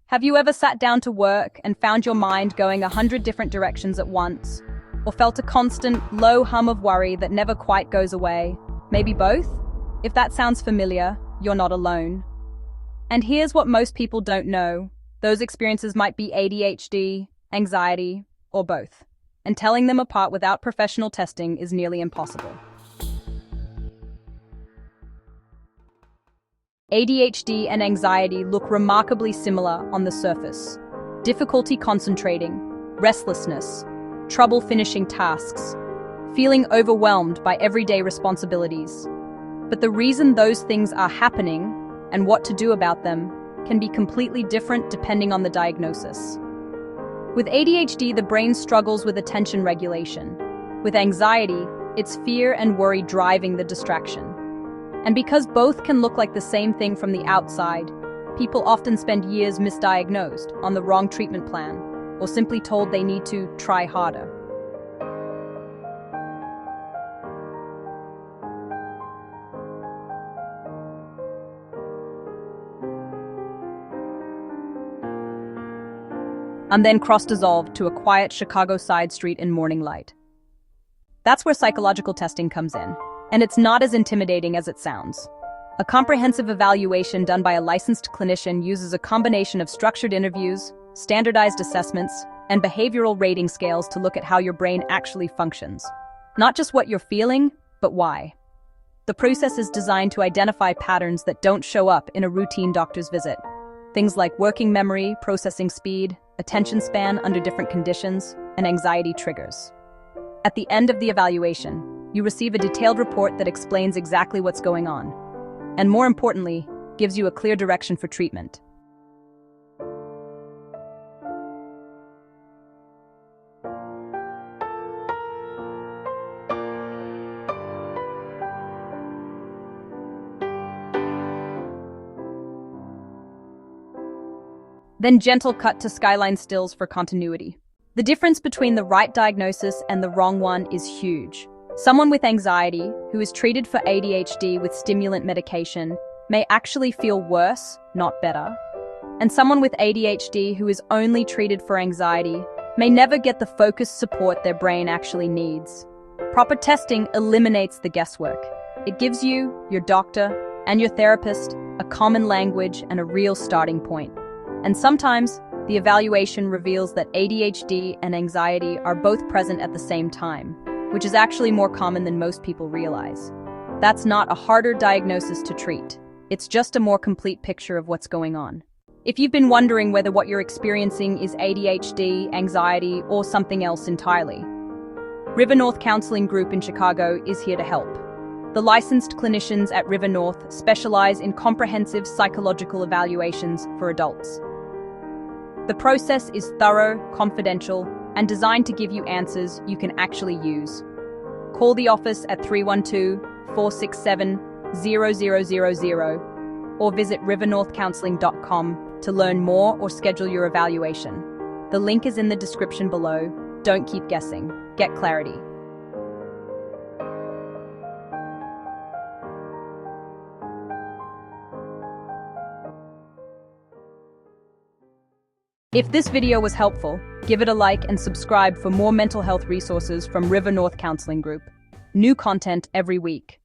Have you ever sat down to work and found your mind going 100 different directions at once? Or felt a constant, low hum of worry that never quite goes away? Maybe both? If that sounds familiar, you're not alone. And here's what most people don't know. Those experiences might be ADHD, anxiety, or both. And telling them apart without professional testing is nearly impossible. ADHD and anxiety look remarkably similar on the surface. Difficulty concentrating, restlessness, trouble finishing tasks, feeling overwhelmed by everyday responsibilities. But the reason those things are happening and what to do about them can be completely different depending on the diagnosis. With ADHD, the brain struggles with attention regulation. With anxiety, it's fear and worry driving the distraction. And because both can look like the same thing from the outside, people often spend years misdiagnosed, on the wrong treatment plan, or simply told they need to try harder. And then cross-dissolved to a quiet Chicago side street in morning light. That's where psychological testing comes in. And it's not as intimidating as it sounds. A comprehensive evaluation done by a licensed clinician uses a combination of structured interviews, standardized assessments, and behavioral rating scales to look at how your brain actually functions. Not just what you're feeling, but why. The process is designed to identify patterns that don't show up in a routine doctor's visit. Things like working memory, processing speed, attention span under different conditions, and anxiety triggers. At the end of the evaluation, you receive a detailed report that explains exactly what's going on, and more importantly, gives you a clear direction for treatment. Then gentle cut to skyline stills for continuity. The difference between the right diagnosis and the wrong one is huge. Someone with anxiety, who is treated for ADHD with stimulant medication, may actually feel worse, not better. And someone with ADHD who is only treated for anxiety may never get the focused support their brain actually needs. Proper testing eliminates the guesswork. It gives you, your doctor, and your therapist a common language and a real starting point. And sometimes, the evaluation reveals that ADHD and anxiety are both present at the same time, which is actually more common than most people realize. That's not a harder diagnosis to treat. It's just a more complete picture of what's going on. If you've been wondering whether what you're experiencing is ADHD, anxiety, or something else entirely, River North Counseling Group in Chicago is here to help. The licensed clinicians at River North specialize in comprehensive psychological evaluations for adults. The process is thorough, confidential, and designed to give you answers you can actually use. Call the office at 312-467-0000 or visit rivernorthcounseling.com to learn more or schedule your evaluation. The link is in the description below. Don't keep guessing. Get clarity. If this video was helpful, give it a like and subscribe for more mental health resources from River North Counseling Group. New content every week.